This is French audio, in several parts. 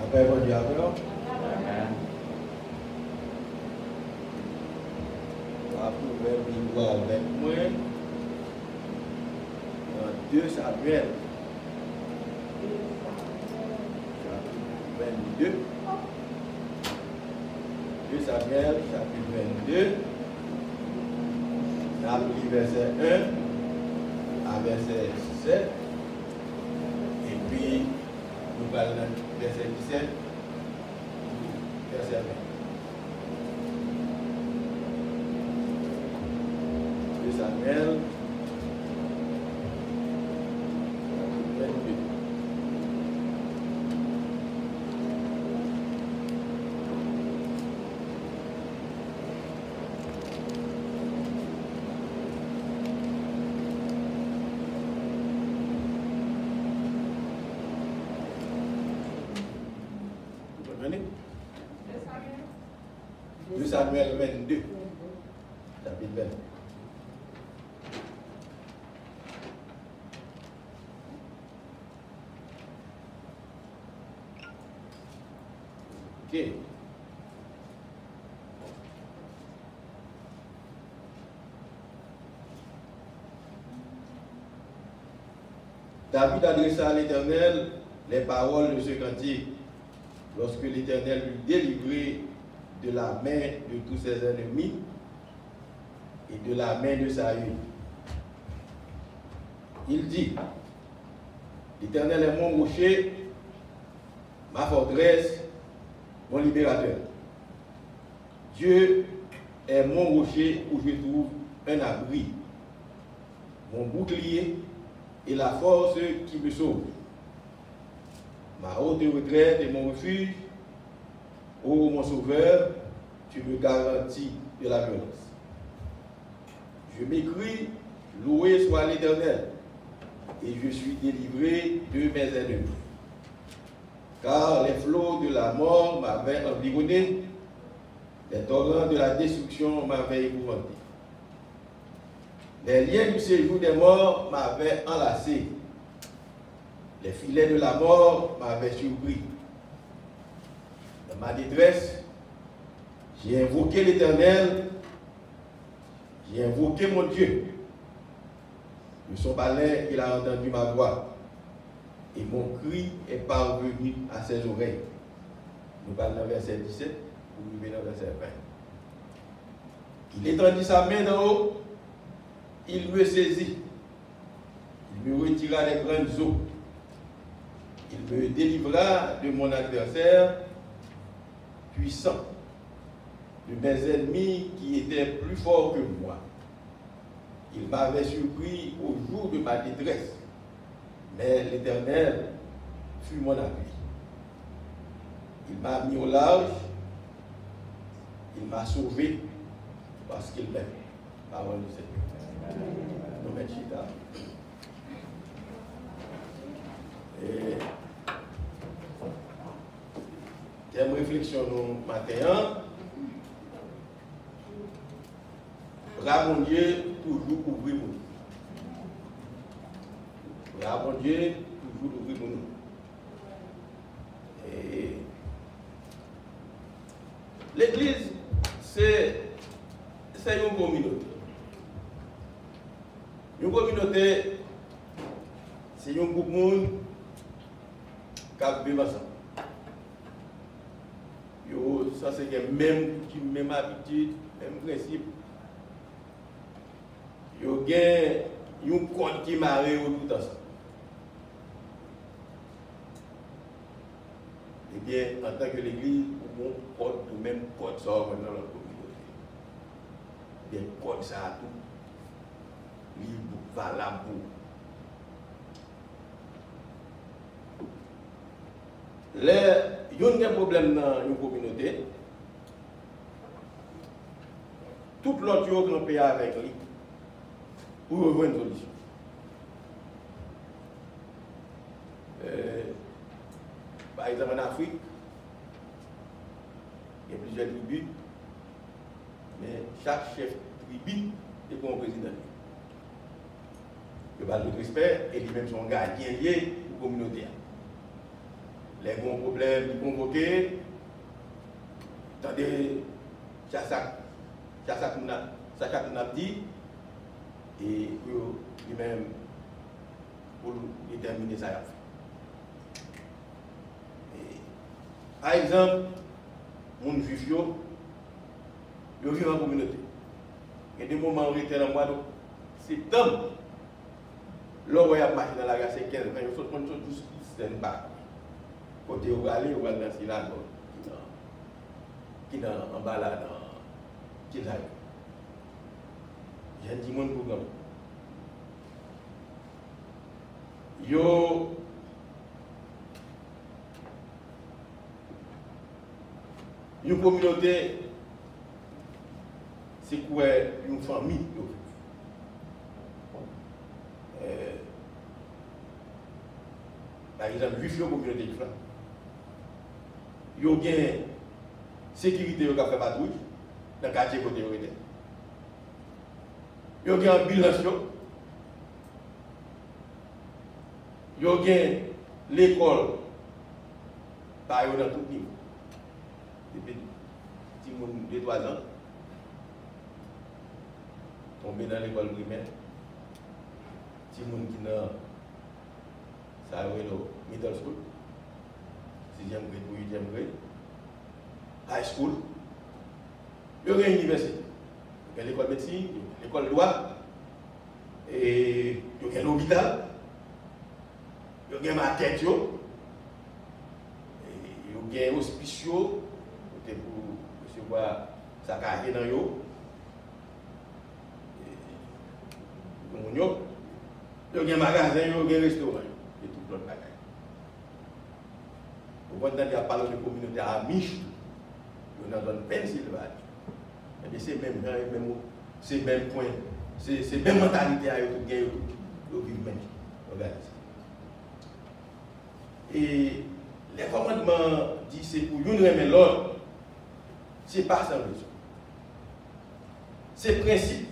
Après, bon Dieu, après. Après, vivre avec moi. 2 Samuel. Chapitre 22. 2 Samuel, chapitre 22. On a pris verset 1 à verset 7. Et puis, nous parlons verset 17, verset 20. 2 Samuel, 22. Vous 2 Samuel 22, chapitre 20. Ok. David adressa à l'Éternel les paroles de ce cantique lorsque l'Éternel lui délivré de la main de tous ses ennemis et de la main de Saül. Il dit, l'Éternel est mon rocher, ma forteresse, mon libérateur. Dieu est mon rocher où je trouve un abri, mon bouclier et la force qui me sauve. Ma haute retraite et mon refuge, ô mon sauveur, tu me garantis de la violence. Je m'écris, loué soit l'Éternel, et je suis délivré de mes ennemis. Car les flots de la mort m'avaient environné, les torrents de la destruction m'avaient épouvanté. Les liens du séjour des morts m'avaient enlacé. Les filets de la mort m'avaient surpris. Dans ma détresse, j'ai invoqué l'Éternel, j'ai invoqué mon Dieu. De son palais, il a entendu ma voix, et mon cri est parvenu à ses oreilles. Nous parlons dans verset 17, pour nous venir dans verset 20. Il étendit sa main d'en haut, il me saisit, il me retira des grandes eaux. Il me délivra de mon adversaire puissant, de mes ennemis qui étaient plus forts que moi. Il m'avait surpris au jour de ma détresse, mais l'Éternel fut mon appui. Il m'a mis au large, il m'a sauvé parce qu'il m'aime. Parole du Seigneur. Nous mettons chita. Et thème réflexion nous matin. Bras mon Dieu toujours ouvrir pour nous. Bras mon Dieu toujours ouvrir pour nous. Et l'Église, c'est une communauté. Une communauté, c'est un groupe de monde qui vit ensemble. Ça, c'est la même coutume, même habitude, même principe. Il y a un code qui marre tout ensemble. Eh bien, en tant que l'Église, on porte le même code ça dans notre communauté. Des codes ça à tout. Libre, valable pour. Il y a un problème dans une communauté. Tout l'autre qui est campé avec lui pour avoir une solution. Par exemple, en Afrique, il y a plusieurs tribus, mais chaque chef de tribu est comme un président. Il va le respect et lui-même son gardien lié pour la communauté. les gros problèmes qui convoqués, attendez, ça qu'on a dit, et lui-même, pour déterminer ça. Par exemple, mon juif, ils vivent en communauté. Il y a des moments où ils étaient dans le mois de septembre. Là où il y a marché dans la gare, c'est 15, quand ils sont tous stand-by. Côté où aller, où aller dans ce là, qui est en balade, qui est là. Il y a 10 monde pour gagner. Yo, une communauté, c'est quoi une famille. Par exemple, 8 communauté de femmes. Il y a une sécurité qui a fait patrouille dans le quartier côté où il était. Il y a une ambulance. Il y a l'école par exemple dans tout niveau. Depuis petit 2-3 ans, tombé dans l'école primaire. Petit monde qui n'a ça le middle school, 6e grade ou 8e grade, high school, il y a une université, il y a l'école de médecine, l'école de droit, et il y a l'hôpital, il y a ma tête, il y a un hospice pour recevoir sa carrière dans yo. Il y a un magasin, il y a un restaurant. Et tout l'autre bagaille. Vous voyez, il y a parlé de communauté amiche, dans la zone Pennsylvanie. C'est même même point, c'est même mentalité à eux qui gagnent au vivre même. Regardez ça. Et les commandements disent c'est pour une remettre l'autre, c'est pas sans raison. C'est principe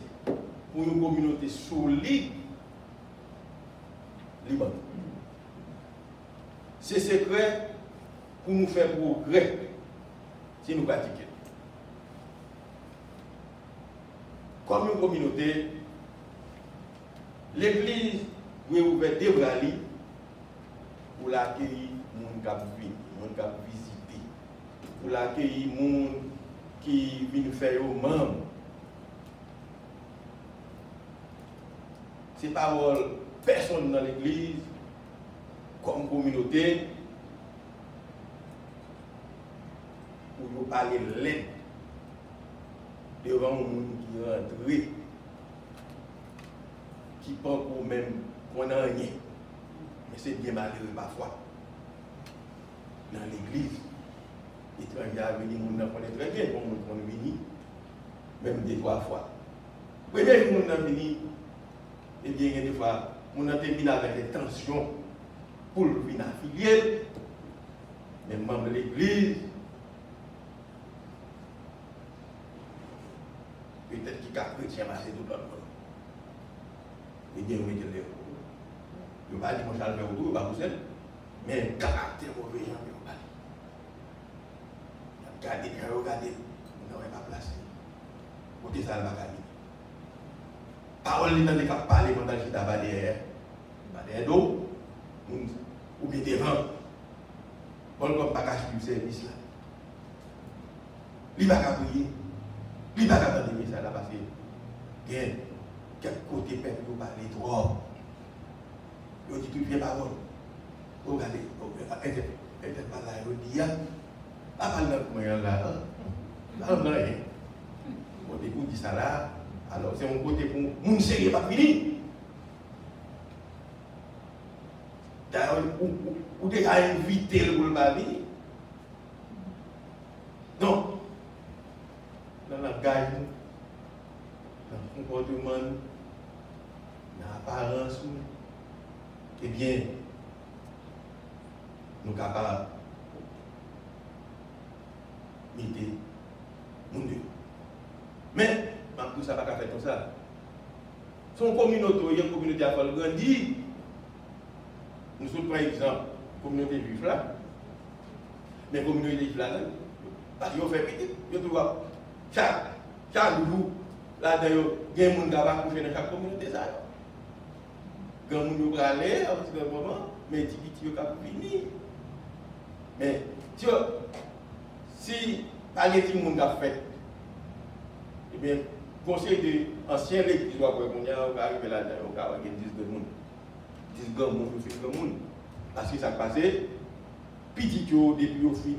pour une communauté solide, libre. C'est secret pour nous faire progrès si nous pratiquons. Comme une communauté, l'Église doit ouvrir des bras pour l'accueillir les gens qui viennent visiter, pour l'accueillir les gens qui viennent faire aux membres. Ces paroles, personne dans l'Église, comme communauté, pour nous parler de l'aide devant les gens qui rentrent, qui pensent pour même qu'on n'a rien. Mais c'est bien malheureux parfois. Dans l'Église, les étrangers à venir, nous n'en connaissons très bien, comme nous venir, même 2-3 fois. Premier jour, nous n'en venir, et bien, des fois, nous avons terminé avec des tensions pour venir affilier, mais membres de l'Église, peut-être qu'il y a chrétien massé tout le monde. Et bien, oui, je l'ai. Je ne vais pas dire que je vais autour, mais un caractère mauvais, je ne vais pas dire. Regardez, vous n'avez pas placé. Côté ça, va gagner. Parole dans les cas parler pendant que je suis derrière d'eau, ou bien devant. Bon, comme pas cacher du service là. Il va pas prier. Il va pas attendre le message là parce que quel côté peuple vous parlez trop. Vous dites toutes les paroles. Regardez, elle pas là, elle dit, pas parler dans le moyen là. Non, non, rien. Vous écoutez ça là. Alors, c'est un côté pour mon sérieux pas fini. D'ailleurs, vous devez inviter le boulot à venir. Non. Dans la gagne, dans le comportement, dans l'apparence, eh bien, nous sommes capables d'imiter mon Dieu. Mais, tout ça va pas faire comme ça. Son communauté, il y a une communauté à faire grandir. Nous sommes par exemple, communauté juive là, mais la communauté là-dedans, parce qu'ils ont fait petit, ils doivent chaque jour, là-dedans, il y a des gens qui vont coucher dans chaque communauté. Il y a des gens qui vont aller à un moment, mais ils vont venir. Mais si pas les gens qui ont fait, eh bien, conseil de ancien l'église doit arriver là-dedans, on va avoir 10 personnes. 10 personnes qui fait le monde. Parce que ça passe, petit depuis au fin,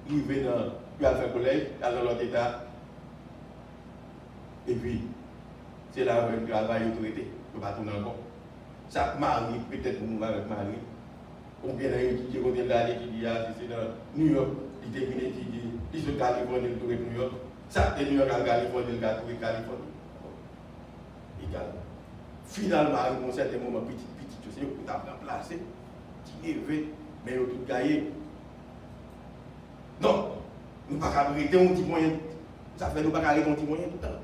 il vient dans le collège, dans l'autre état. Et puis, c'est là où il travaille l'autorité, il ne peut pas tourner encore. Ça m'arrive, peut-être pour moi avec Marie. Ou bien il étudié, on est là, l'étudier, c'est dans New York, il termine d'étudier, il se Californie, il tourne New York. Ça, c'est New York, Californie, il tourne Californie. Égal. Finalement, à un certain moment, petit, tu sais, on t'a remplacé, qui est vrai, mais il a tout gagné. Non, nous ne pouvons pas arrêter un petit moyen. Ça fait nous ne pouvons pas arrêter un petit moyen tout le temps.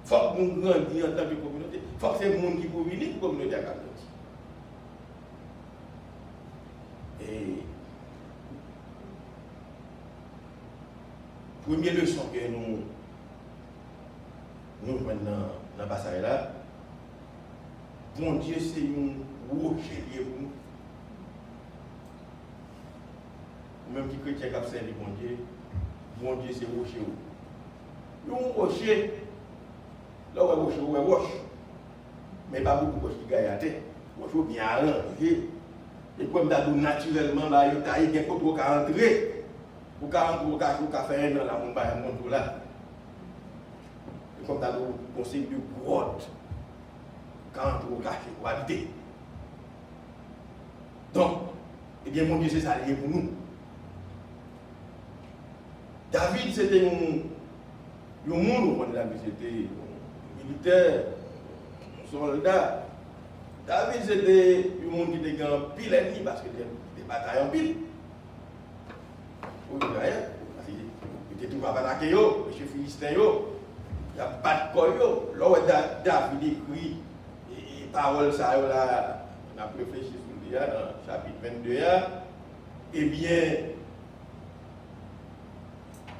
Il faut que nous grandions en tant que communauté. Il faut que c'est le monde qui peut venir pour la communauté à grandir. Et première leçon que nous prenons dans le passage là, bon Dieu, c'est un rocher lié pour nous. Même qui chrétien qui a servi bon Dieu, c'est rocher. Un rocher, là où rocher, où est roche. Mais pas beaucoup de roches qui gagnent à terre. Rocher bien arrangé. Et comme d'abord naturellement, là, il y a des gens qui ont rentré. Pour faire un an, là, on va faire un monde là. Et comme d'abord, on sait de grotte. Quand on cache pour habiter. Donc, eh bien, mon Dieu, c'est ça lié pour nous. David, c'était un monde, c'était un militaire, un soldat. David, c'était un monde qui était en pile ennemi parce qu'il était des batailles en pile. Oui, rien. Il était tout à attaquer, M. Philistin, il n'y a pas de corps. Là, David écrit, et parole, ça, là, on a réfléchi sur le dans le chapitre 22. Eh bien,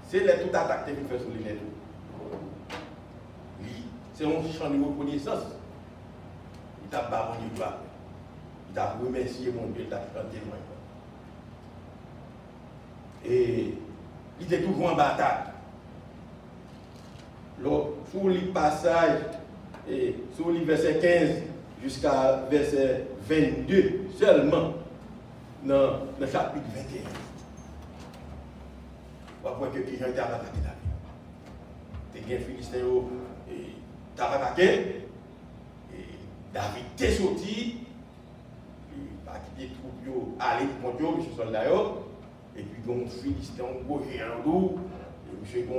c'est là toute attaque qu'il fait sur les lettres. C'est un champ de reconnaissance. Il t'a pas rendu gloire. Il t'a remercié mon Dieu, il t'a fait témoin. Et il était toujours en bataille. Sur le passage, sur le verset 15 jusqu'à verset 22 seulement, dans le chapitre 21. On va voir que les gens étaient attaqués David. Les Philistins étaient attaqués. David était sorti. Il a quitté les troupes, aller contre eux, M. Soldat. Et puis, les Philistins ont gauché en dos. Et M.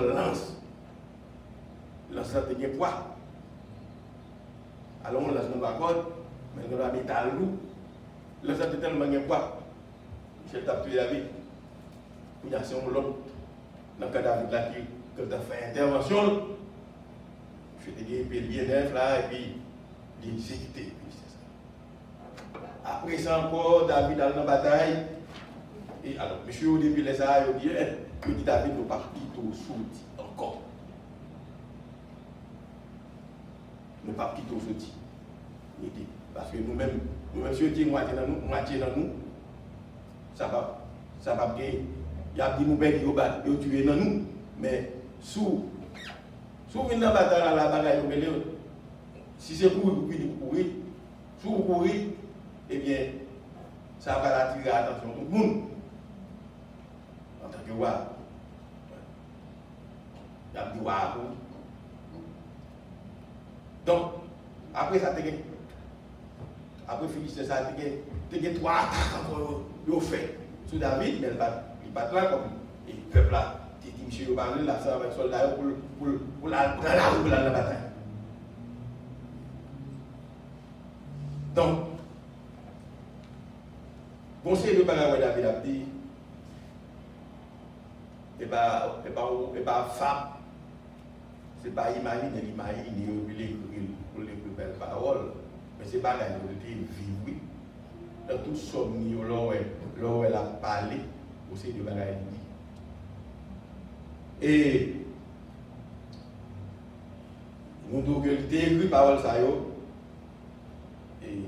lance. Lance de bien poids. Alors on lance dans la corde, mais on va mettre à l'eau. Lance de tellement bien poids. Michel t'a tué David. Il y a son l'autre. Dans le cas David là qui a fait intervention, je te dis, puis bien neuf là, et puis il est exécuté. Après ça encore, David dans la bataille. Et alors, monsieur au début, les ça, il dit David nous partit au soutien encore. Nous pas quitter au soutien. Parce que nous-mêmes, si on dit moitié dans nous, ça va bien. Il y a des nouvelles qui ont tué dans nous. Mais sous une bataille la bataille, si c'est pour courir, si vous courez, eh bien, ça va attirer l'attention de tout le monde. En tant que roi. Il y a des rois. Donc, après ça, après Philistin, ça a été 3 attaques encore. Ils ont fait sous David, mais il bat là comme le peuple là. Il dit, monsieur, il parle là, ça va être soldat pour la bataille. Donc, conseil de parole David a dit, et pas femme, c'est pas imaginer pour les plus belles paroles, mais c'est pas la vérité vivre. Dans tout sommeil, là où elle a parlé, aussi de bagaille. Et nous devons écrit parole ça yo. Et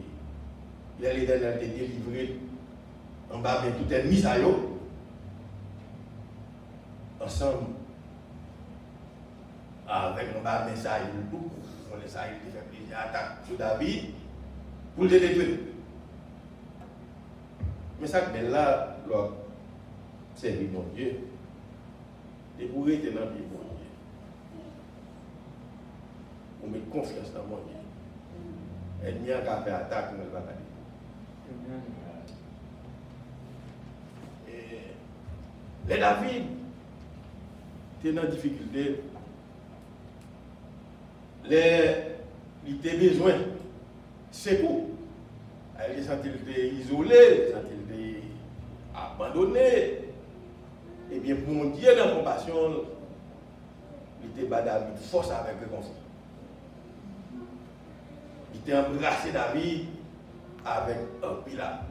l'Éternel était délivré en bas de tout ennemi ça yo. Ensemble avec un bas message tout on les ça il fait plusieurs attaques sur David pour le détruire. Mais ça que là l'autre c'est mon Dieu. Et pour être dans le pied mon Dieu. On met confiance dans mon Dieu. Et n'y a qu'à faire attaque mais pas aller. Les David étaient dans la difficulté. Il était besoin, c'est pour. Il s'est isolé, il s'est abandonné. Et bien, pour mon Dieu, dans la compassion, il était bas David, force avec le conflit. Il était embrassé David avec un pilat.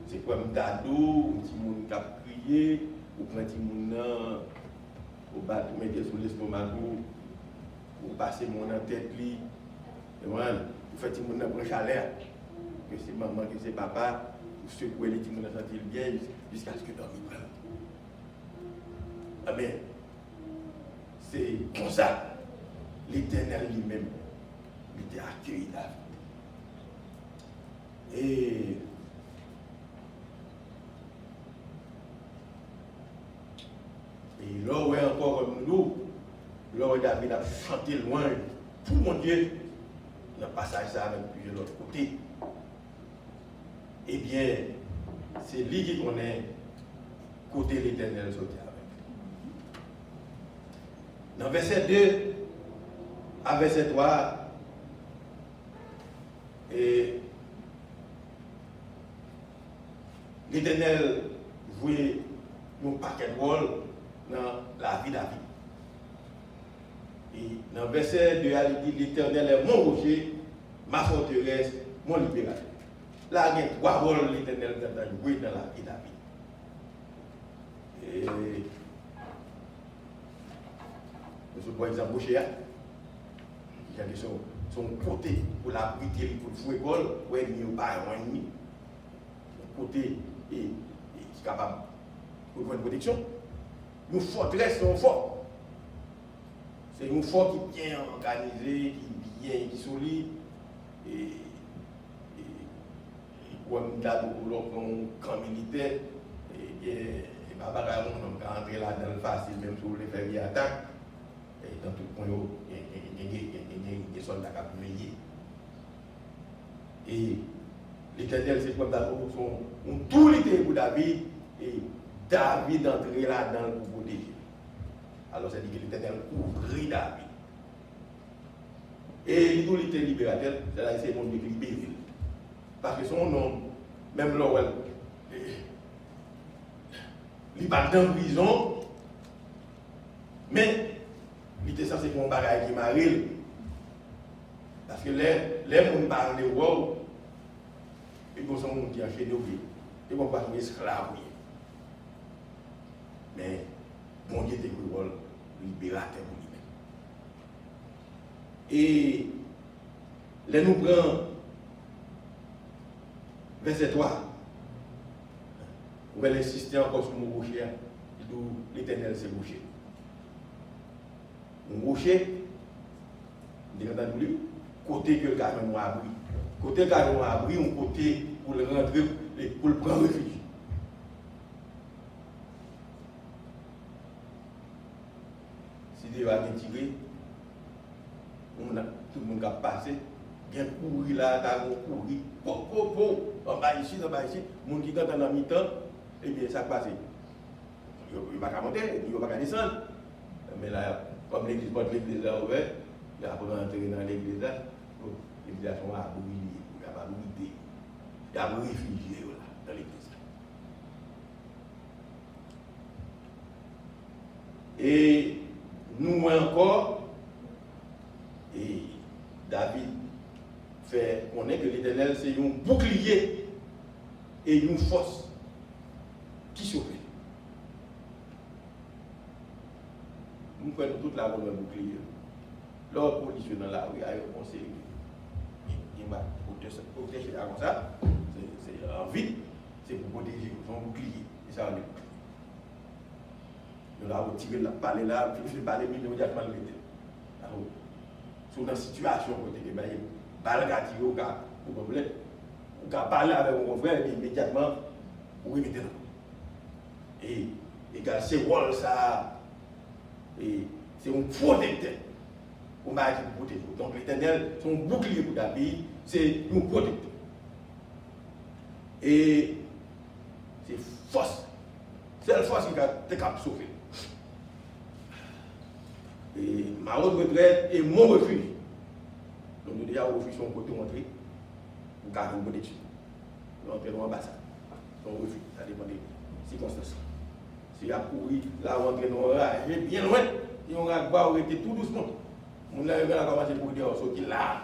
C'est comme Dado, un petit monde qui a crié, ou un petit monde au bas, tout mettre sur l'estomac. Vous passez mon en tête, vous faites mon en chaleur, que c'est maman, que c'est papa, vous secouez les petits mon sentir bien jusqu'à ce que dormir prenne. Amen. C'est comme ça, l'Éternel lui-même, il était accueilli David. Et là, où est encore comme nous, là où David a chanté loin, pour mon Dieu, dans le passage ça avec plusieurs autres côtés. Eh bien, c'est lui qui connaît côté l'Éternel sorti avec. Dans verset 2 à verset 3, et l'Éternel jouait un paquet de rôle dans la vie de David. Et dans verset 2, il dit l'Éternel est mon rocher, ma forteresse, mon libérateur. Là, il y a trois rôles l'Éternel qui a joué dans la vie de David. Et par exemple, rocher, il y a son côté pour l'abriter, pour le fouet école, pour être mieux par un ennemi. Côté est capable de faire une protection. Nos forteresses sont fortes. C'est une force qui est bien organisée, qui est bien, qui est solide. Et comme nous avons un camp militaire, et pas on peut entrer là-dedans facile, même si vous voulez faire une attaque. Et dans tout point, il y a des soldats qui peuvent payer. Et l'Éternel, c'est comme ça, tout l'été pour David, et David entrait là-dedans pour protéger. Alors, c'est dit que l'Éternel ouvrit David. Et tout l'été libérateur, c'est mon Dieu qui libère. Parce que son nom, même là, il n'est pas dans la prison, mais il était censé faire un bagage qui m'arrive. Parce que les gens parlent de wow. Et pour ça, on dit à chez nous, ils vont pas être esclaves. Mais mon Dieu était le libérateur pour lui-même. Et là, nous prenons verset 3. On va insister encore sur mon rocher. L'Éternel, c'est le rocher. Mon rocher, vous avez entendu, côté que le carrément abri. Côté carrément abri, un côté pour le rentrer, pour le prendre refuge. Si Dieu va tirer, tout le monde a passé, bien courir là, courir, en bas ici, le monde qui est dans la mi-temps, et bien ça passe. Il ne va pas monter, il ne va pas descendre. Mais là, comme l'église est ouverte, il va rentrer dans l'église là, l'église a brûlé, il va brûler, il va réfugier dans l'église. Et nous encore, et David fait connaître que l'Éternel c'est un bouclier et une force qui sauve. prenons toute la bonne bouclier. L'autre position dans la rue, il y a un conseil. Il m'a protégé comme ça. C'est en vide, c'est pour protéger son bouclier. Et ça, on est. Nous avons tiré la parler là, puis je parler immédiatement le métier. Sur une situation où il y a des balles qui tirent au cas, vous comprenez? Vous pouvez parler avec mon frère et immédiatement, vous mettez là. Et c'est rôle ça. Et c'est un protecteur. On m'a dit pour protéger. Donc l'Éternel, son bouclier pour ta pays, c'est un protecteur. Et c'est force. C'est la force qui est capable de sauver. Et ma retraite est mon refuge. Donc nous déjà refuge son côté entrée. Vous gardez un bon étude. Nous entrons dans l'ambassade. Son refuge, ça dépend des circonstances. Si il a couru, là on entre dans le bien loin, et on va arrêter tout doucement. On a commencé pour dire sortir là.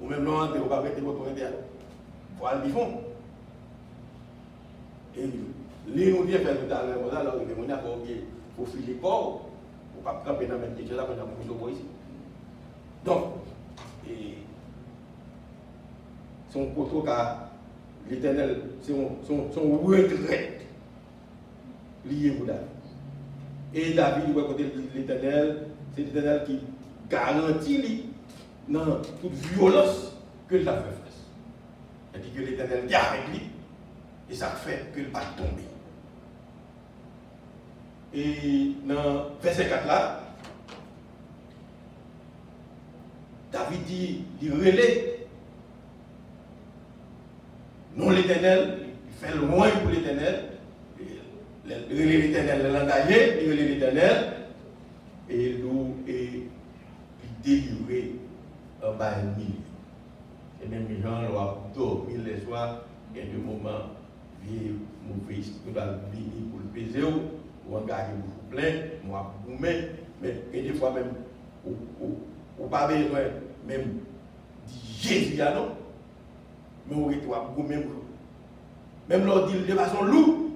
Ou même là, on va arrêter votre intérieur. Voilà le fond. Et les nous disent faire tout à l'heure, on a pour filer corps, pour ne pas camper dans la même chose là, on a beaucoup ici. Donc, son poteau car l'Éternel, son regret lié pour David. Et David, il va côté l'Éternel, c'est l'Éternel qui garantit dans toute violence que il a fait face. Il dit que l'Éternel est avec lui, et ça fait qu'il va tomber. Et dans verset 4 là, David dit, il relève non l'Éternel, il fait loin pour l'Éternel, il relève l'Éternel, l'engagé, il relève l'Éternel, et il délivre en bas de milieu. Et même les gens doivent dormir les soirs, il y a des moments, vieux, mauvais, nous doivons venir pour le baiser, ou engager beaucoup plein, moi, mais des fois même, ou pas besoin, même, dit Jésus, non, mais on est beaucoup même. Même l'on dit de façon lourde,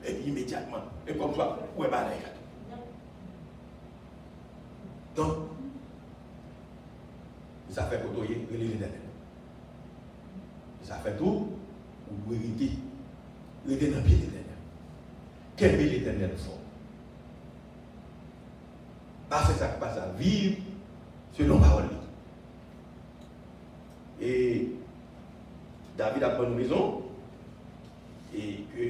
et puis immédiatement, et comme ça, où est pas donc, ça fait côtoyer l'Éternel. Ça fait tout pour hériter l'Éternel pied l'Éternel. Quel est l'Éternel fort? Parce que ça passe à vivre selon la parole. Et David a bonne raison, et que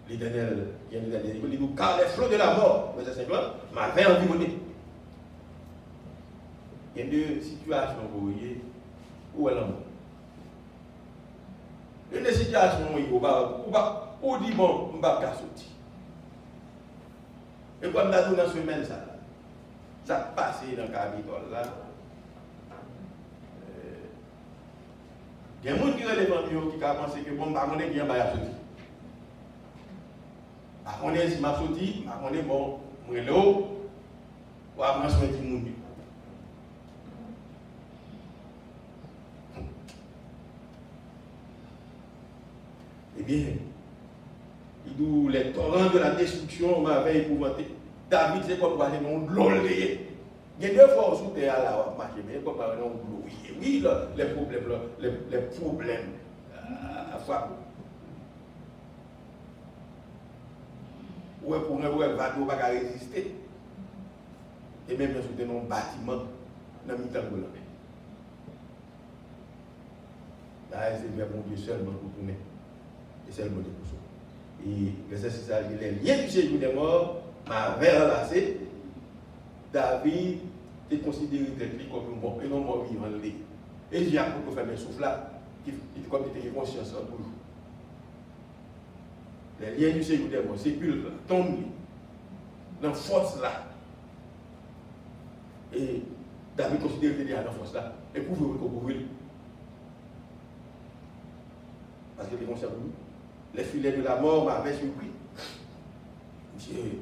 l'Éternel vient de dire, il dit, car les flots de la mort, verset 50, m'avaient environné. Il y a deux situations, vous voyez, où elle est mort. Une des situations où on dit, bon, on ne va pas sortir. Et comme on a dit dans la semaine, ça a passé dans le Capitole là. Il y a des gens qui ont pensé que bon, je ne sais pas sortir. Je ne sais pas si je sorti, je ne sais pas bon, je suis là, ou après je suis là. Eh bien, il dit les torrents de la destruction m'avaient épouvanté. David, c'est comme parler non de l'eau. Il y a deux fois où tu es à la marche, mais comme parler non de l'eau. Oui, les problèmes à faire. Ouais, pour un bateau, pas résister. Et même dans un bâtiment, dans le temps de la là, c'est vers mon Dieu seulement pour tourner. Et seulement de pour ça. Et verset 6, les liens du séjour des morts m'avaient enlacé. David est considéré comme mort et non mort vivant. Et j'ai appris pour faire mes souffles là, qui comme il était conscience en toujours. Les liens du séjour des morts, sépulcre, tombent dans la force là. Et David considère qu'il est dans la force là. Et pour vous recouvrir. Parce que les concerts, les filets de la mort m'avaient surpris. Monsieur,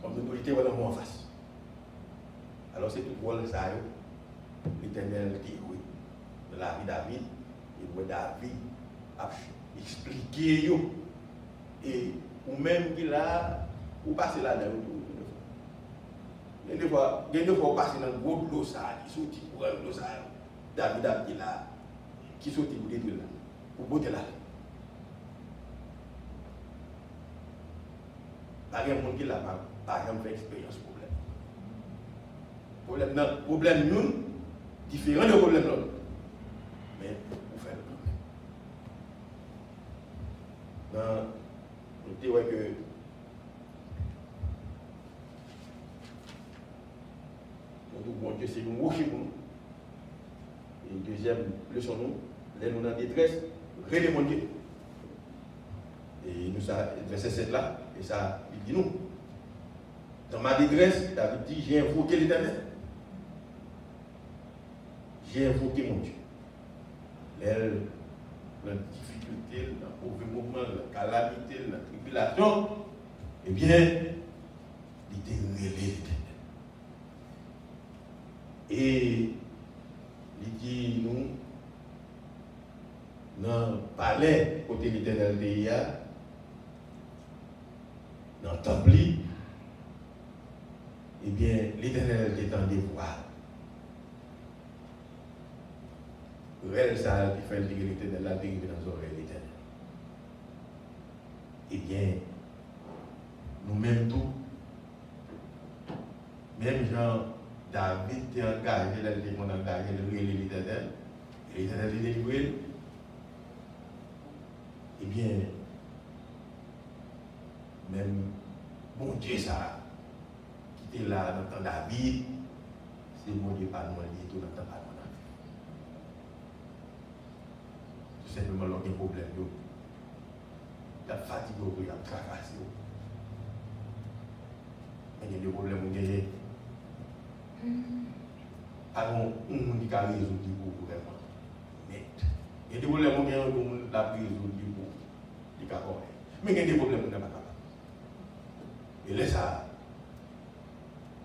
comme une autorité, voilà moi en face. Alors c'est tout pour ça, l'Éternel qui est de la vie de David, et où David a expliqué, et ou même qu'il a Ou passer là-dedans. Il y a des fois, on passe dans le gros boulot, ça, qui sortit pour un boulot, ça. David a dit là, qui sortit pour détruire là, pour botter là. Par exemple, qui là, par exemple, fait expérience problème. Problème, nous, différent de problème l'autre. Mais, pour faire le problème. On dit ouais que bon Dieu, c'est un rocher pour nous. Et une deuxième leçon, nous, là, nous en détresse, relais mon Dieu. Et nous, ça, verset 7 là, et ça, il dit nous. Dans ma détresse, David dit, j'ai invoqué l'Éternel. J'ai invoqué mon Dieu. La difficulté, le mauvais moment, la calamité, la tribulation, eh bien, il était relais l'Éternel. Et il dit, nous, dans le palais, côté l'Éternel de Ia, dans le temple, eh bien, l'Éternel est en devoir. Réel, ça qui fait le l'Éternel, la dérive dans les oreilles de l'Éternel. Eh bien, nous-mêmes tout, même Jean, David était engagé, il était engagé, il était l'Éternel, et l'Éternel était délivré. Eh bien, même bon Dieu, ça, qui était là dans le temps David, c'est bon Dieu pas nous, il est tout dans le temps pas nous. Tout simplement, il y a un problème. Il y a fatigue, il y a tracassé. Il y a des problèmes, il y a alors, on dit qu'à résoudre pour vraiment. Mais il y a des problèmes qui ont la résoudre pour les cas. Mais il y a des problèmes qui n'est pas capable. Et là, ça,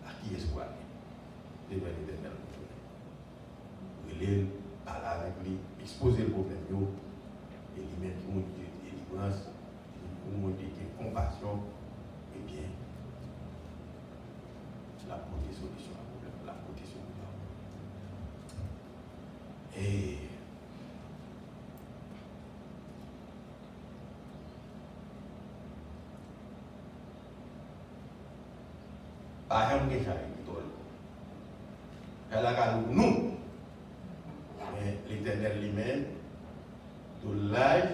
à qui est-ce qu'on a dit l'éternel. Il parler avec lui, exposer le problème, et lui-même qui montre de délivrance, qui montre de compassion, et bien, la porter solution à problème, la protection de l'homme. Et par exemple, elle a gardé nous, mais l'Éternel lui-même, de l'âge,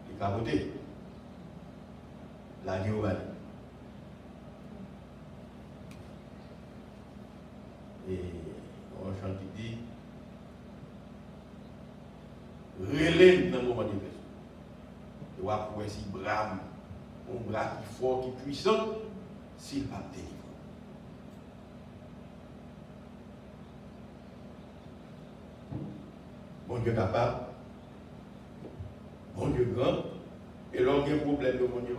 il a capoté. La Géovanie. Et on chante qui dit relève dans le moment de dépression. Il doit pouvoir si brave, un bras qui est fort, qui est puissant, s'il va délivrer. Bon Dieu capable, bon Dieu grand, et là il y a un problème de bon Dieu.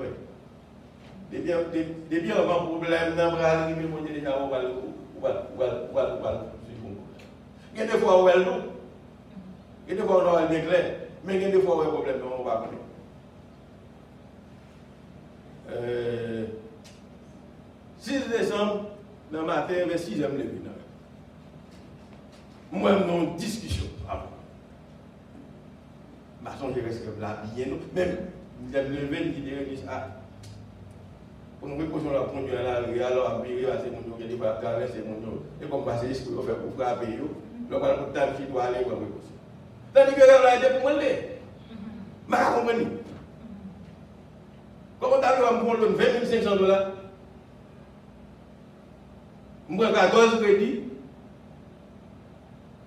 Depuis avant un problème, dans le bras, il y a un déjà on va le il y a des fois où elle nous, il y a des fois où on va bien clair, mais il y a des fois où il y a un problème, on va connaître. 6 décembre, dans le matin, vers 6h, je me lève. Moi, nous avons une discussion. Je reste là, bien, même, je me lever, je dis, ah, pour nous reposer la conduite à la rue, alors, c'est mon Dieu, il va c'est mon Dieu, et comme passer, ce qu'on fait pour frapper, le temps qui doit aller, pour reposer. Tandis que là, il est pour moi, je ne comprends pas. Comment tu arrives à me prendre 20 500 $? Je prends 14 crédits.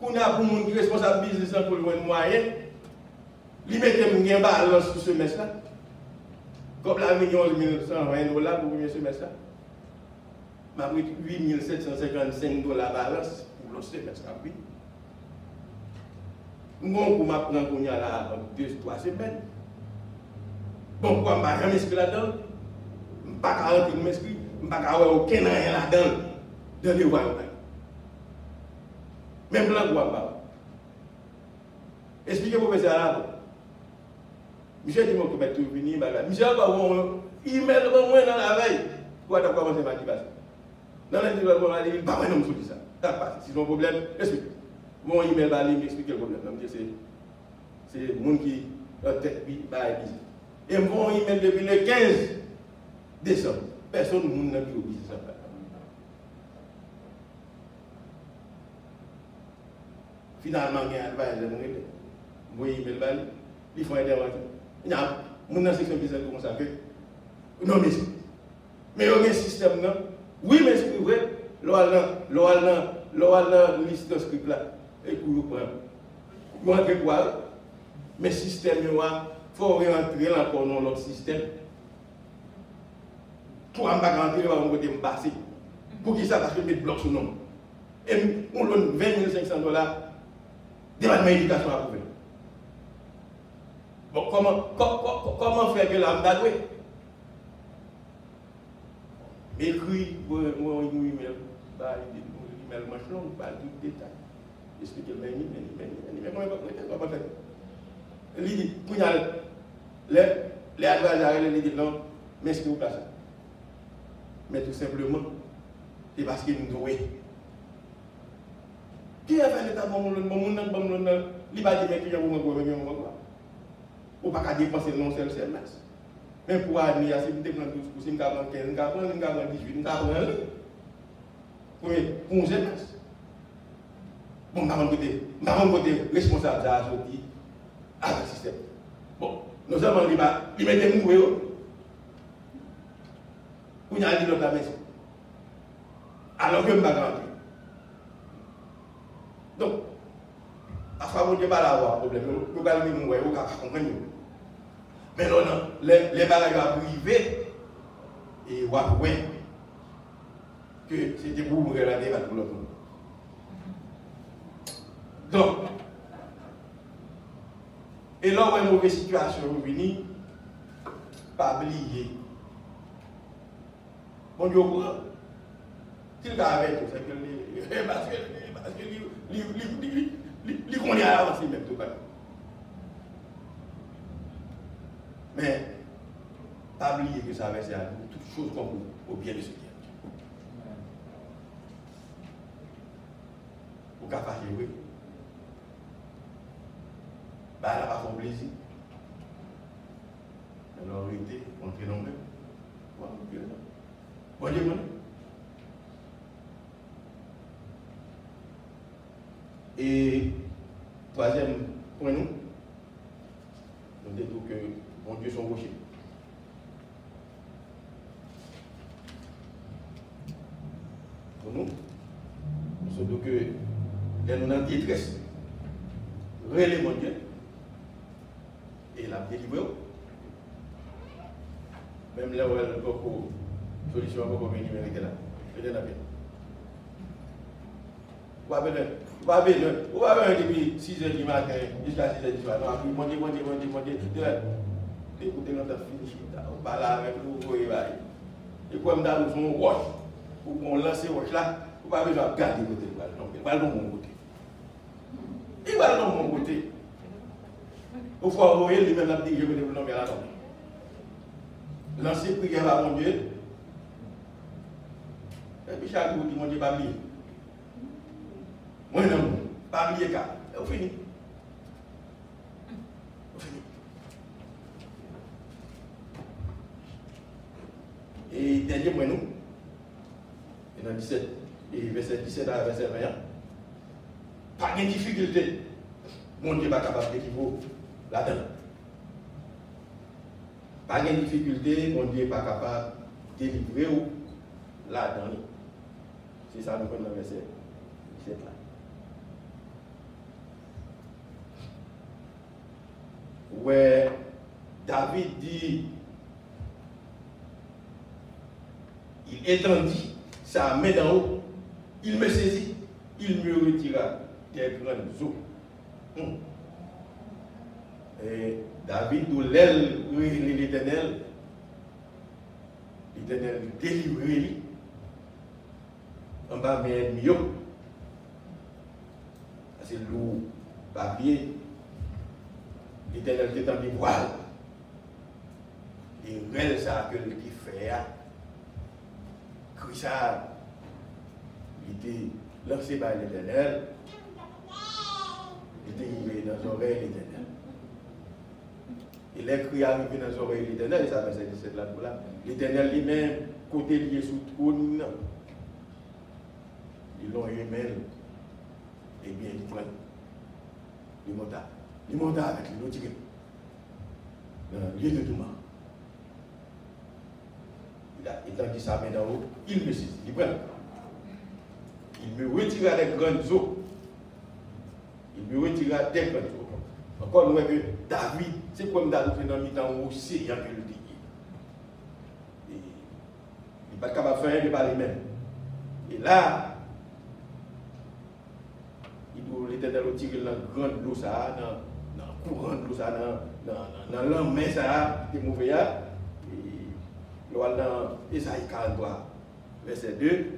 Qu'on a pour mon responsable business pour le moyen. Lui mettez une balance sur ce semestre là. Comme la 11 120 $ pour le premier semestre là. Je pris 8 755 $ balance pour le semestre là. Oui. Bon, pour m'apprendre qu'on y a là 2-3 semaines. Bon, pourquoi je ne vais pas m'inscrire là-dedans? Je ne vais pas rentrer m'inscrire. Je ne vais pas avoir aucun rien là-dedans. Dans les voies. Même blanc, quoi, pas. Expliquez-moi, professeur arabe. Monsieur dit que je vais venir, monsieur va avoir email moi dans la veille. Pourquoi tu as commencé à dire ça? Dans l'individu, on va dire, pas moi non plus ça. Si c'est un problème, explique. Mon email va aller m'expliquer le problème. C'est le monde qui a tête va aller. Et mon email depuis le 15 décembre. Personne ne n'a plus oublié ça. Finalement, il y a un advisor, mon email va aller. Ils font intervention. Il y a une section business comme ça. Non, mais il y a un système. Oui, mais c'est vrai. L'oral liste de script là. Et pour vous prendre. Vous entrez quoi? Mais le système, il faut rentrer encore dans l'autre système. Pour ne pas rentrer, on va me passer. Pour qui ça? Parce que je mets bloc sur nom. Et on donne 20 500 $. Département d'éducation approuvé. Bon, comment faire que l'âme d'adoué? Écrit mon email, email manche longue, pas tout détail. Expliquez le email, comment on va faire? Il dit, les adversaires, ils disent non, mais ce que vous placez. Mais tout simplement, c'est parce qu'ils nous douent. Qui a fait l'état de mon monde, il va dire que vous ou pas qu'à dépenser non seul semestre. Même pour aller à 12%, si vous avez 15, vous avez 18, vous avez pour un semestre. Bon, par côté, responsable à sortir avec le système. Bon, nous avons dit, il met des mouvements. Vous n'avez pas dit l'autre maison. Alors que je ne vais pas rentrer. Donc, à faveur de ne pas avoir de problème, vous ne pouvez pas comprendre. Mais non, les bagages privés, et vous voyez que c'était pour vous regarder pour l'autre. Donc, et là où une mauvaise situation est venue, pas oublier. Bon Dieu, s'il y a avec tout, c'est que parce que il connaît à avancer même tout. Mais, pas oublier que ça va être toutes choses comme au bien de ce qui est. Au cas par oui. Bah, elle n'a pas fait plaisir. Alors, il était entré dans le même. Bon Dieu, et troisième point, nous disons que bon Dieu sont rochers. Pour nous, nous sommes que nous avons détresse. Relais mon Dieu. Et la délivré. Même là où elle a beaucoup de solutions, beaucoup de numériques là. Je l'ai appelé. Vous avez depuis 6h du matin jusqu'à 6h du soir. Non, mon Dieu. Écoutez, nous avons fini. On parle avec vous, vous voyez. Et comme dans nous sommes roche, pour qu'on lance roche là, vous n'avez pas besoin de garder côté. Il va dans mon côté. Il va dans mon côté. Au fois, vous voyez, lui-même, la dit, je vais vous nommer là-dedans. Lancer prière à mon Dieu. Et puis chaque jour, mon Dieu, pas oublier. Moi, non, pas oublier car. Et on finit. Et dernier point, nous, et dans 17, et verset 17 à verset 21, pas de difficulté. Mon Dieu n'est pas capable d'équivaut là-dedans. Pas de difficulté, mon Dieu n'est pas capable de délivrer ou là-dedans. C'est ça, nous prenons le verset 17 là. Ouais, David dit, il étendit sa main d'en haut, il me saisit, il me retira des grandes eaux. Et David, d'où l'aile l'Éternel, l'Éternel délivré en bas mes ennemis. C'est lourd, papier. L'Éternel qui est en voile, naturel ça que le fait. Ça, il était lancé par l'Éternel, il était arrivé dans les oreilles de l'Éternel. Et les cris arrivés dans les oreilles de l'Éternel, ça fait cette là. L'Éternel lui-même, côté lié sous le trône, ils l'ont aimé, et bien il prend. Il monta avec lui, il tiré. Dans le lieu de tout le monde. Il a dit sa main d'en haut, il me saisit, il prend. Il me retira des grandes eaux. Il me retira des grandes eaux. Encore, nous voyons que David, c'est comme David fait dans le temps où c'est il y a que le dire. Il n'est pas capable de faire rien de par lui-même. Et là, il doit l'Éternel tirer dans la grande eau, ça, dans le courant de l'eau, ça, dans la main, ça, qui est mauvais. Nous allons dans Isaïe 43, verset 2.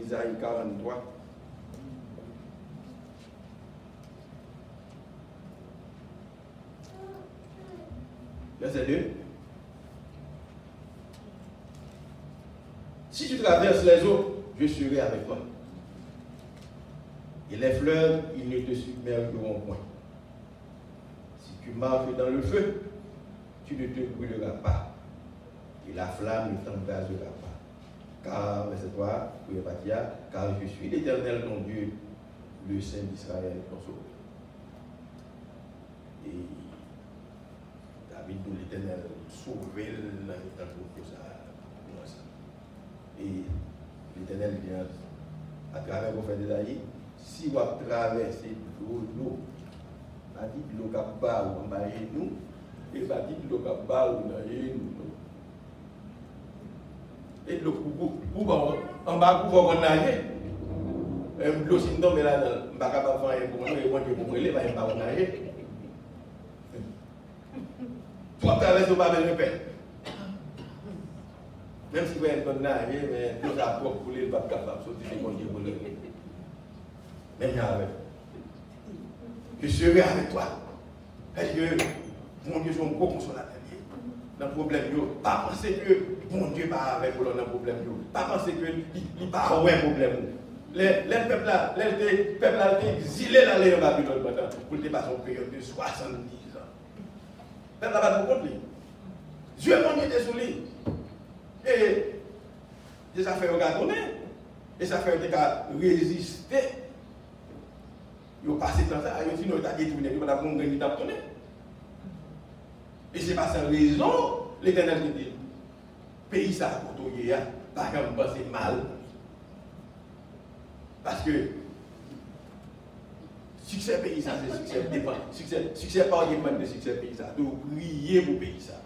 Isaïe 43. Verset 2. Si tu traverses les eaux, je serai avec toi. Et les fleuves, ils ne te submergeront point. Tu marches dans le feu, tu ne te brûleras pas. Et la flamme ne t'embrasera pas. Car, verset 3, car je suis l'Éternel ton Dieu, le Saint d'Israël, ton sauveur. Et David, l'Éternel, sauvé dans le temps pour ça. Et l'Éternel vient à travers le prophète d'Isaïe, si vous traversez l'eau, a dit que l'eau est bas ou en bas de nous, et a dit que l'eau est bas ou dans nous. Et l'eau en bas pour qu'on nager. L'eau si nous tombons là, on ne va pas faire un pour nous, et on va brûler, on va pas nager. Tu vas traverser pas avec le père. Même si vous êtes en nager, mais l'eau a pour couler, il va pas capable de sortir de mon Dieu pour le. Même avec. Je serai avec toi. Parce que mon Dieu, c'est un gros consolateur. Dans le problème, pas penser que mon Dieu n'est pas avec vous dans le problème. Pas penser qu'il n'est pas avec un problème. Les peuples là, ont été exilés dans les Babylone pour le dépasser une période de 70 ans. Le peuple n'a pas de compte. Dieu mon Dieu était sous lui. Et des affaires gâtonnées. Et ça fait résister. Ils ont passé dans ça, ils ont dit non, ils ont détourné, ils ont dit qu'ils ont tourné. Et c'est pas sans raison, l'Éternel dit, pays ça a côtoyé, pas comme penser mal. Parce que, succès pays ça, c'est succès dépend. Succès pas dépend de succès pays ça. Donc, prier pour pays ça.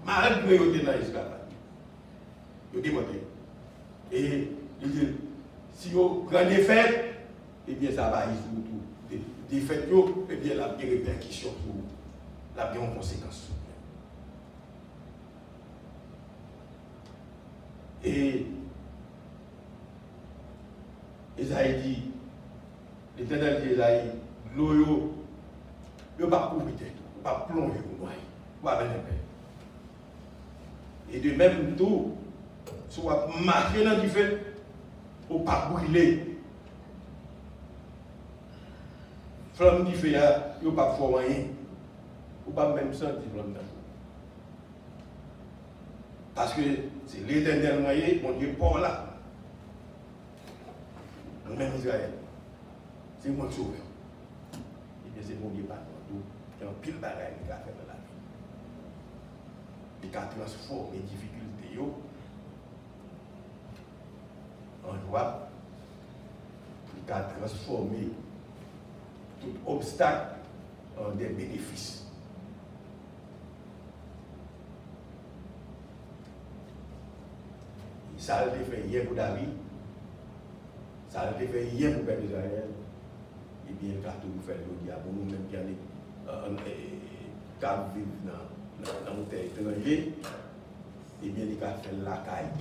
Malgré qu'ils étaient dans l'esclavage. Ils ont démontré. Et il dit, si vous prenez des fêtes, eh bien ça va sur tout. Des fêtes, eh bien la des répercussions sur la bien en conséquence. Et Isaïe dit, l'Éternel dit Isaïe, l'eau, il ne va pas profiter, il ne va pas plonger pour noyer, il va venir. Et de même tout, si on va marcher dans du feu, il ne va pas brûler. Flamme du feu, il ne va pas faire rien. Il ne va pas même sentir flamme dans. Parce que c'est l'Éternel moyen, mon Dieu, pour là. Même Israël. C'est moi qui sauve. Et bien, c'est mon Dieu, pas tout. Il y a un pile bagaille qui a fait dans la vie. Il a transformé les difficultés en joie. Il a transformé tout obstacle en des bénéfices. Ça a été fait hier pour David. Ça a été fait hier pour le peuple d'Israël. Et bien, il a tout fait le diable. Nous-mêmes qui vivons dans nos terres étrangères, et bien, il a fait la caille.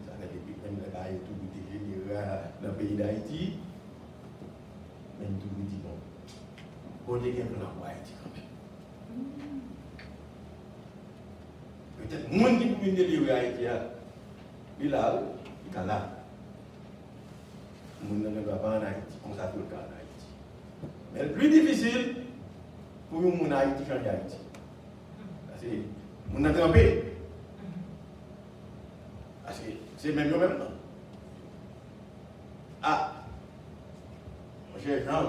Ça a été même la caille tout dans le pays d'Haïti. Mais tout le monde dit bon. Bon Dieu qui est plan pour Haïti quand même. Peut-être le monde qui peut délivrer Haïti, il est là, il est là. Le monde ne va pas en Haïti, comme ça tout le cas en Haïti. Mais le plus difficile, pour nous, mon Haïti, changer Haïti. Parce que, mon a trempé. Parce que, c'est même eux-mêmes. Ah, mon cher Jean,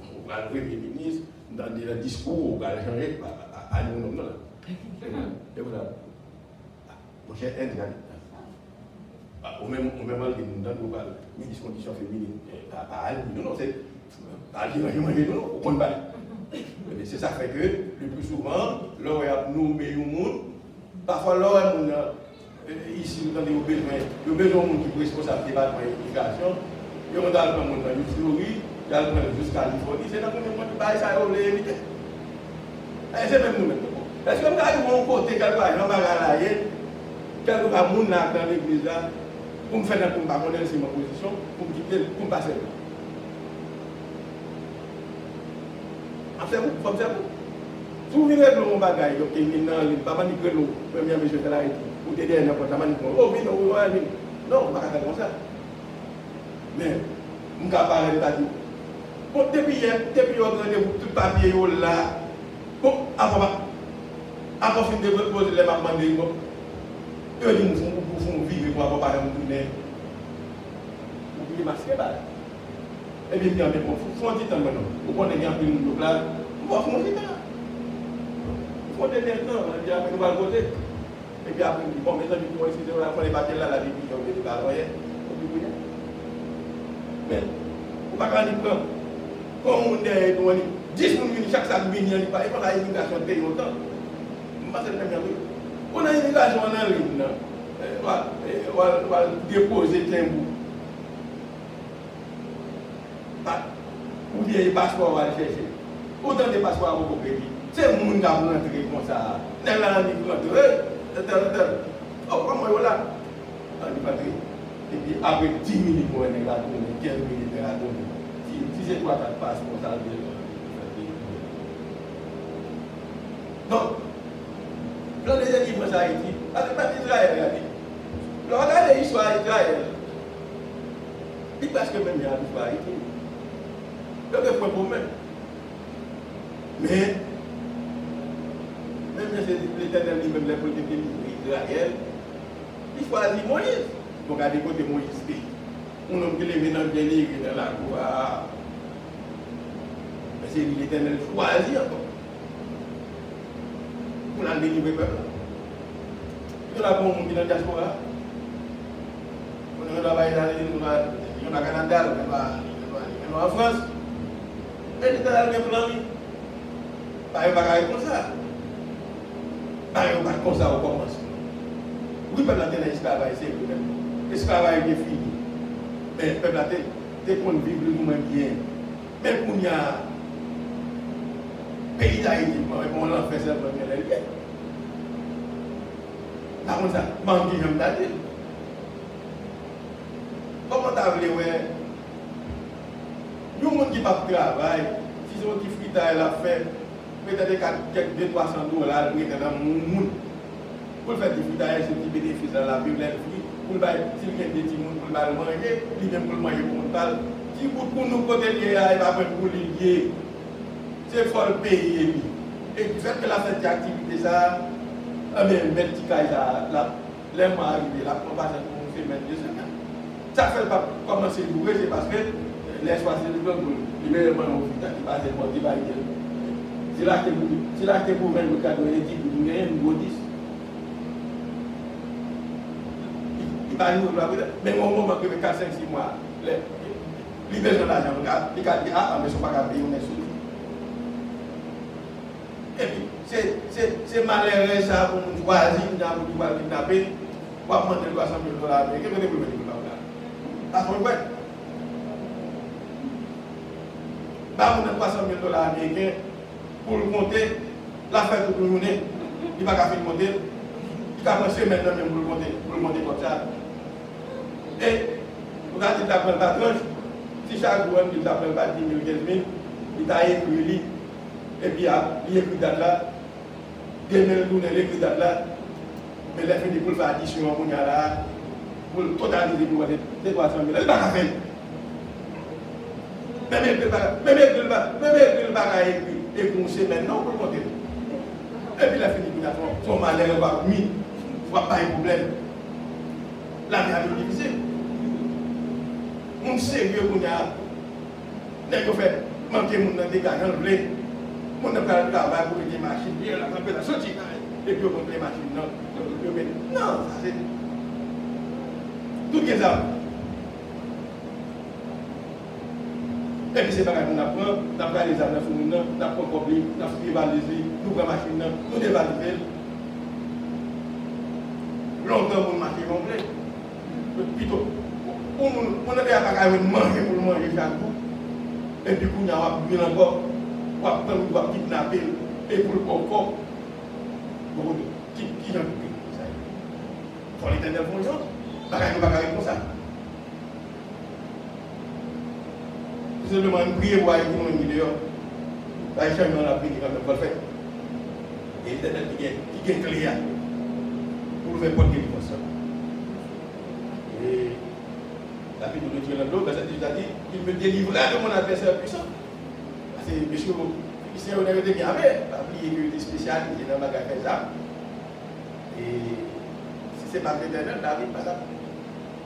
on va le Premier ministre, dans le discours, on va le changer à nous, non, là. Et voilà. Mon cher N, au même moment que nous avons mis des conditions féminines à nous, non, c'est à l'image, c'est ça fait que le plus souvent, l'on nous met au monde, parfois l'on ici nous avons besoin de monde qui est responsable des départements d'éducation, et on a le monde dans l'Utilori, il y a le monde jusqu'à Californie, c'est dans combien de monde qui ça on veut éviter. C'est même nous maintenant. Est-ce que nous avons un côté quelque part, on va aller, quelque part, monde dans l'église là, pour me faire un combat, pour me connaître ma position, pour me quitter, pour me passer. C'est vous, comme c'est vous. Si vous venez de l'eau, donc il n'y a pas de l'eau, premier monsieur de la Haïti, ou t'aider n'importe quoi, oh oui, non, non, on ne va pas faire comme ça. Mais, on ne va pas parler de ça. Bon, depuis on a tout le papier là, bon, avant de poser les mamans de l'eau, eux disent, nous font vivre pour avoir parlé de nous. Vous pouvez masquer, et bien, il y a des gens qui font un petit temps maintenant. Vous prenez un peu de monde là, vous faites un petit temps. Vous faites un temps, on dit, nous allons voter. Et puis après, on dit, bon, maintenant, nous allons essayer de faire les papiers là, la vie, on va faire rien. Mais, vous ne pouvez pas dire, comme on dit, 10 minutes chaque sac de vignes, il n'y a pas d'immigration de pays autant. On a une immigration en ligne, on va déposer un bout. Ou bien les passeports à chercher. Autant de passeports à vos crédits. C'est le monde qui a rentré comme ça. N'est pas rentré. Oh, comment voilà? Et puis après 10 minutes, on est là, 15 minutes, on est là. Si c'est 3-4 passeports, ça va bien. Donc, dans les livres sur Haïti, avec pas d'Israël, regardez. Regardez l'histoire d'Israël. Il parce que même il y a l'histoire d'Haïti. Donc, il faut un problème. Mais, même si l'Éternel lui-même les politiques d'Israël, il choisit Moïse. Donc, à des côtés Moïse, on homme qui les met dans le bien dans la gloire. Mais c'est l'Éternel choisit encore. Pour la délivrer le peuple. Il y a un monde qui est dans la diaspora. On est dans le Canada, on est en France. Et l'État a bien plan. Pas comme ça. Pas comme ça au commencement. Oui, le peuple a été esclavage, c'est vrai. L'esclavage est fini. Mais le peuple a été qu'on vivre nous-mêmes bien. Mais pour y a pays d'Haïti, on l'a fait ça pour les liens. Par contre, ça, manque de daté. Comment tu as vu, ouais? Il y a des gens qui ne travaillent, si c'est un petit fritage à faire, peut-être quelques 200-300 $, pour faire des fritages, c'est un petit bénéfice dans la vie, pour le bail, s'il y a des petits gens pour le manger, il y a pour le manger pour le parler. Si pour nous côté lié, il va pas pour lier. C'est fort le pays. Et du fait que la fête d'activité, ça, même petit cas, les mois arrivés, la compagnie pour faire mettre 2 semaines. Ça fait pas commencer à jouer, c'est parce que les choisir le plan pour libérer le fritage qui passe pour le bail. C'est là que vous venez le cadeau et dit que vous gagnez un gros 10. Mais au moment que 4, 5, 6 mois, les besoins d'argent, ils disent ah, mais ils ne sont pas capables de payer, on est sous. Et puis, c'est malheureux ça pour nous choisir, pour nous kidnapper, pour demander 300 000 $. Mais qu'est-ce que vous voulez dire là? Parce qu'on va. Bah, on a 300 000 $ américains pour le compter, la fête pour le monnaie, il va pas faire monter, il va penser maintenant même pour le monter comme ça. Et vous regardez la tranche, Si chaque jour, il t'appelle pas 10 000, 15 000, il t'a écrit, et puis il écrit date là, 2000 jours, il écrit date là, mais il a fini pour faire addition à mon là, pour totaliser pour les 300 000. Il va pas faire. Même il ne va pas écrire, et pour une semaine, non, pour le compter. Et puis il a fini pour son malheur, il va mis, il va pas un problème. La vie est difficile. Mon sérieux, on a fait manquer mon dégâts dans le blé. On a fait le travail pour les machines, puis on a fait la sortie. Et puis on a fait les machines. Non, ça c'est. Tout est ça. Et puis c'est pas qu'on apprend, on apprend les armes, on apprend le problème, on apprend les valises, nous prenons la machine, nous dévalidons. Longtemps pour marcher complet. Plutôt. On a des affaires à manger pour manger chaque jour. Et puis, on a bien encore, on va kidnapper et pour le corps. Qui j'en prie ça y est. Pour l'éternel, pour les gens, on va pas comme ça. Tout simplement, prier pour aller pour un vidéo. Ça y est, on a prié quand même pour le faire. Et l'éternel qui est clair pour le faire pour le délivrance. Et la vie de Dieu dans l'eau, verset 18 a dit, il me délivrera de mon adversaire puissant. C'est monsieur, il s'est honnêté bien avec, pas oublier qu'il était spécial, il était dans le magasin ça. Et si ce n'est pas l'éternel, David pas ça.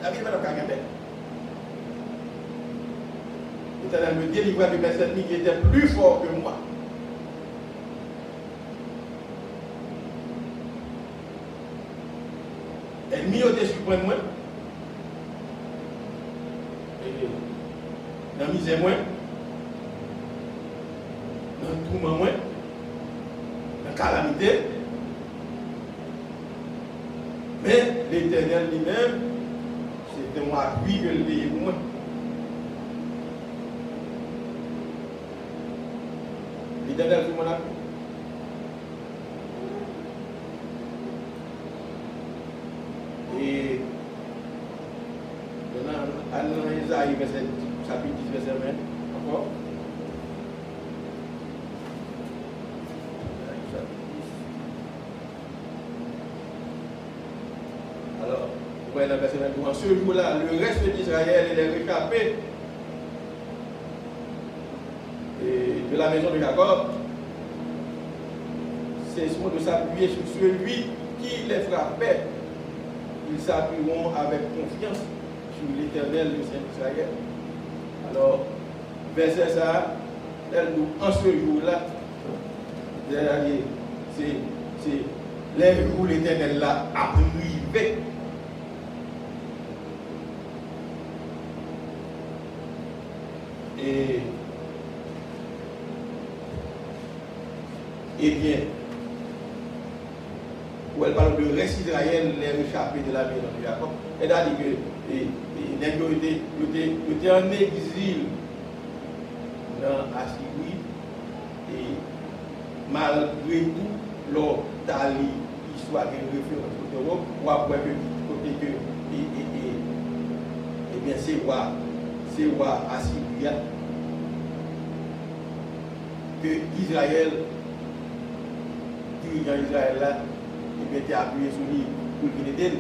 David va dans le magasin. L'éternel me délivra de mes ennemis qui étaient plus forts que moi. Ennemi au-dessus de moi. Dans la misère, dans le tourment, dans la calamité. Mais l'Éternel lui-même, c'était mon appui que le pays pour moi. L'Éternel fait mon appui. Et dans Isaïe, chapitre 10, verset 20, encore. Alors, vous voyez dans le verset 23, en ce jour-là, le reste d'Israël et les réchappés de la maison de Jacob cesseront de s'appuyer sur celui qui les frappait. Ils s'appuieront avec confiance sur l'Éternel, le Saint d'Israël. Alors, verset ça, elle nous, en ce jour-là, c'est les jours où l'Éternel l'a privé. Et bien, où elle parle de reste d'Israël, les réchappés de la maison de Jacob, elle a dit que les étaient en exil dans Assyrie et malgré tout, leur tali, histoire de référence au Europe, ou après côté que, et bien c'est roi Assyrie que Israël, dirigeant Israël là, il était appuyé sur lui pour le venir.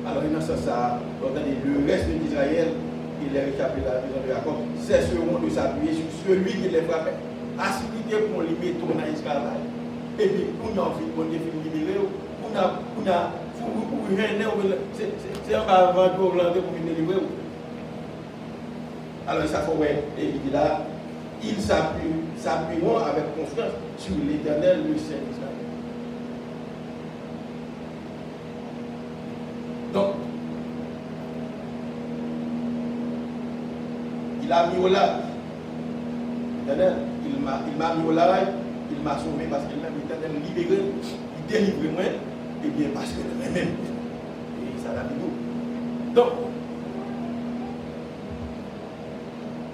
Alors, dans ce sens, le reste d'Israël, il est réchappé de la maison de Jacob, cesseront de s'appuyer sur celui qui les frappait. Assimilé pour les mettre dans l'esclavage. Et puis, pour nous envie de libérer, c'est un avant pour Hollandais pour venir libérer. Alors, ça faut voir, et il dit là, ils s'appuieront avec confiance sur l'Éternel, le Saint d'Israël. Donc, il a mis au large. Il m'a mis au large, il m'a sauvé parce qu'il m'a l'Éternel libéré, il délivre moi, et bien parce que moi-même. Et ça l'a mis nous. Donc,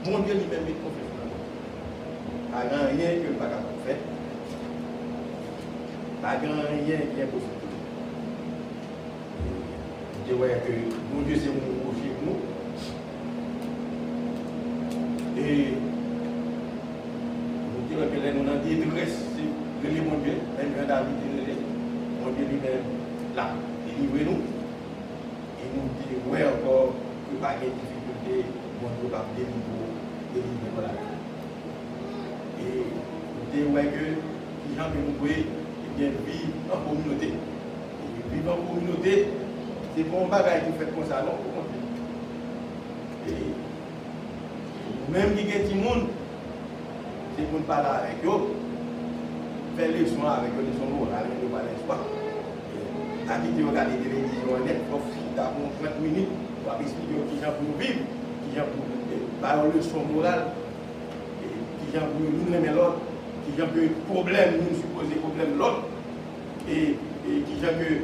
mon Dieu lui-même est confiant. Pas grand rien que le pas capable de faire. Pas grand rien qui est possible. Je vois que mon Dieu c'est mon rocher pour nous. Et nous disons que nous avons dit de mon Dieu, même un David, mon Dieu lui-même, là, délivrez-nous. Et nous disons, ouais, encore, que pas de difficulté, mon Dieu va délivrer la vie. Et nous disons, ouais, que les gens que nous voyons, vivent en communauté. Et vivre en communauté, c'est bon bagage qui fait comme ça, non? Et nous-mêmes qui avons des gens, c'est pour nous parler avec eux, faire les leçons avec eux, les leçons morales, les leçons d'espoir. Habiter, regarder la télévision, net, profiter d'avoir 30 minutes pour expliquer qui gens pour vivre, qui gens pour parler de leçons morales, qui gens pour nous aimer l'autre, qui gens pour problème, nous supposer problème l'autre, et qui gens que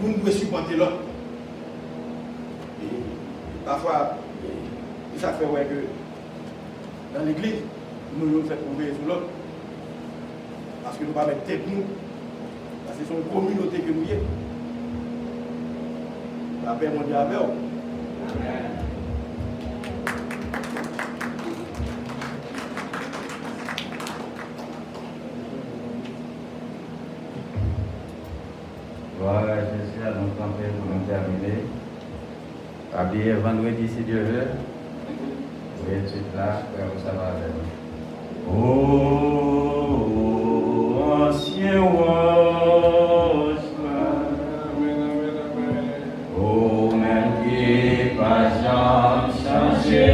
nous devons supporter l'autre. Et parfois, ça fait ouais que dans l'église, nous nous faisons trouver sur l'autre. Parce que nous ne pouvons pas mettre tête nous. Parce que c'est une communauté que nous y est. La paix mondiale avec vous. Voilà, je suis à nous camper pour nous terminer. Habillé vendredi si Dieu veut. Vous êtes tout là, ça va avec nous. Oh, ancien watchman, oh, même qui pas jamais changé.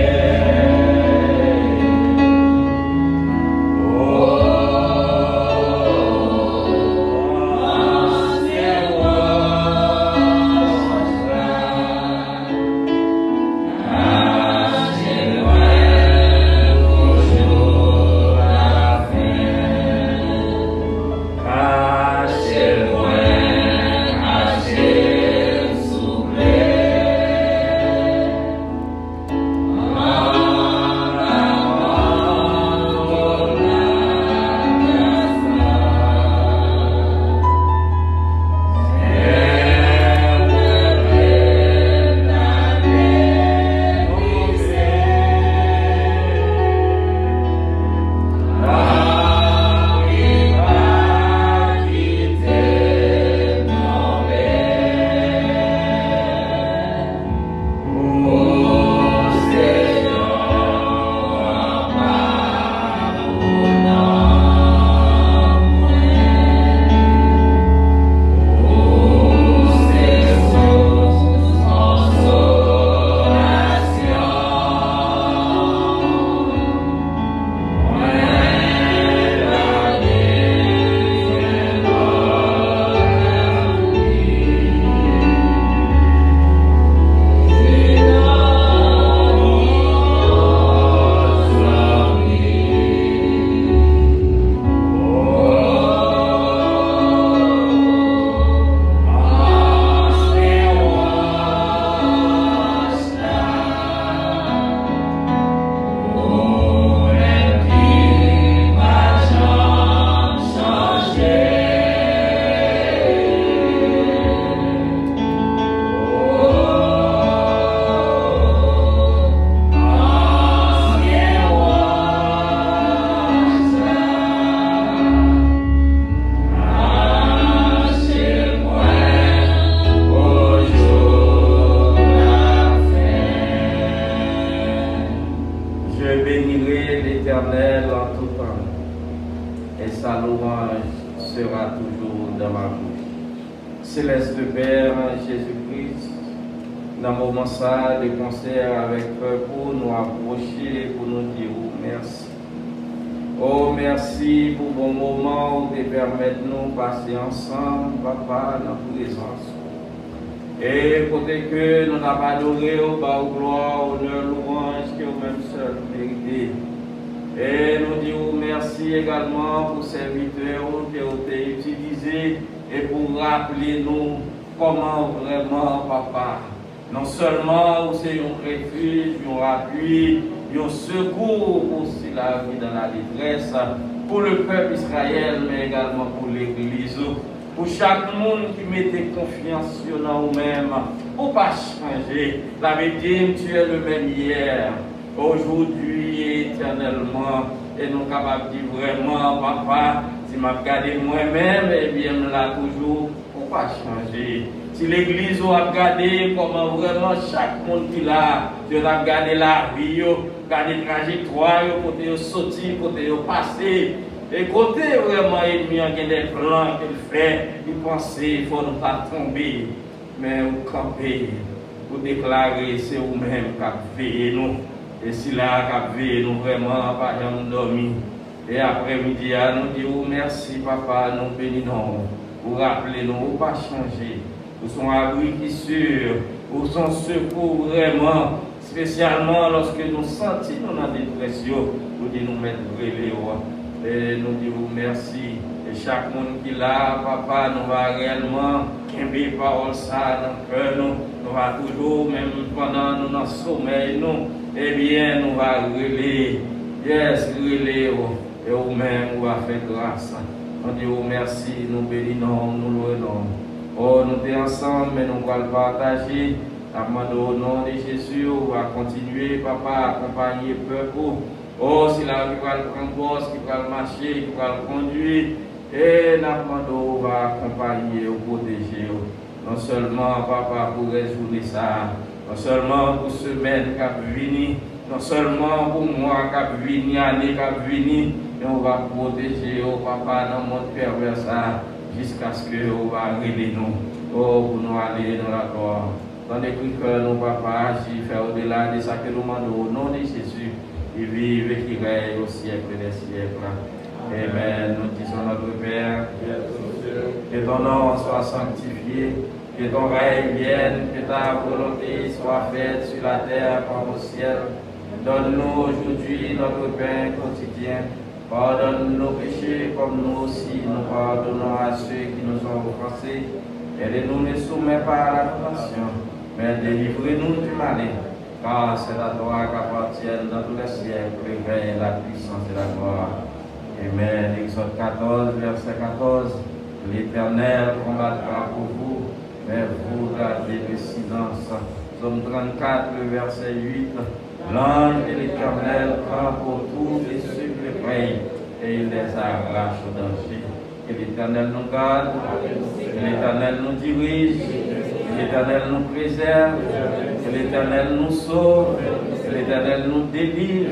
Céleste Père Jésus-Christ, dans le moment ça, de concert avec eux pour nous approcher, pour nous dire merci. Oh, merci pour bon moment de permettre nous passer ensemble, Papa, dans la présence. Et côté que nous n'avons pas adoré au bas au gloire, honneur, louange, que vous-même seul méritez. Et nous disons merci également pour ces serviteurs qui ont été utilisés et pour rappeler nous comment vraiment, Papa, non seulement c'est un refuge, un appui, un secours pour la vie dans la détresse, pour le peuple Israël, mais également pour l'Église, pour chaque monde qui mettait confiance en nous-mêmes, pour ne pas changer. La médine, tu es le même hier, aujourd'hui et éternellement. Et nous sommes capables de dire vraiment, papa, si je regarde moi-même, eh bien, là toujours, on ne va pas changer. Si l'église a regardé comment vraiment chaque monde qui l'a, Dieu a regardé la vie, regardé la trajectoire, côté sorti, côté passé. Et côté vraiment ennemi, il y a des plans qu'il fait, il pense qu'il ne faut pas tomber, mais vous camper, vous déclarer, c'est vous-même qui avez veillé nous. Et si là, qui avez veillé nous vraiment, pas jamais dormi. Et après-midi, nous disons merci, papa, nous bénissons. Vous rappelez, nous ne pas changer. Vous sont abri qui sûr, vous sont secours vraiment, spécialement lorsque nous sentons dans la dépression, vous dites nous mettre brûlés. Et nous disons merci. Et chaque monde qui est là, papa, nous va réellement aimer parole ça dans le cœur, nous va toujours, même pendant nous dans le sommeil, nous, eh bien, nous va relayer, yes, relayer, et vous-même, vous va faire grâce. Nous disons merci, nous bénissons, nous louons. Oh, nous sommes ensemble, mais nous allons partager. Au nom de Jésus, on va continuer, papa, à accompagner le peuple. Oh, c'est là qui va le prendre bosse, qui va le marcher, qui va le conduire. Et nous va accompagner, protéger. Non seulement, papa, pour résoudre ça, non seulement pour semaine qui va venir, non seulement pour mois qui va venir, année qui va venir, mais on va protéger, oh, papa, dans le monde pervers ça. Jusqu'à ce qu'on va arriver nous, oh, pour nous aller dans la gloire. Dans les que nos papas agissent, faire au-delà de ça que nous demandons au nom de Jésus, et vivre et qui règne au siècle des siècles. Amen. Nous disons notre Père, que ton nom soit sanctifié, que ton règne vienne, que ta volonté soit faite sur la terre comme au ciel. Donne-nous aujourd'hui notre pain quotidien. Pardonne nos péchés comme nous aussi nous pardonnons à ceux qui nous ont offensés. Et ne nous ne soumets pas à la tentation, mais délivrez-nous du malin. Car c'est à toi qu'appartiennent dans tous les siècles le règne, la puissance et la gloire. Amen. Exode 14, verset 14. L'Éternel combattra pour vous, mais vous gardez le silence. Psaume 34, verset 8. L'ange de l'Éternel prend pour tous et ceux qui le craignent, et il les arrache au danger. Que l'Éternel nous garde, que l'Éternel nous dirige, que l'Éternel nous préserve, que l'Éternel nous sauve, que l'Éternel nous délivre.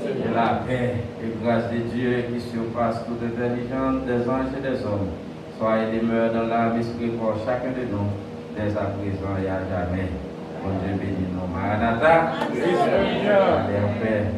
Et la paix et grâce de Dieu qui surpasse toute intelligence des anges et des hommes, soit et demeure dans l'âme esprit pour chacun de nous, dès à présent et à jamais. Bon Dieu bénit nous. Maranatha, allez en paix.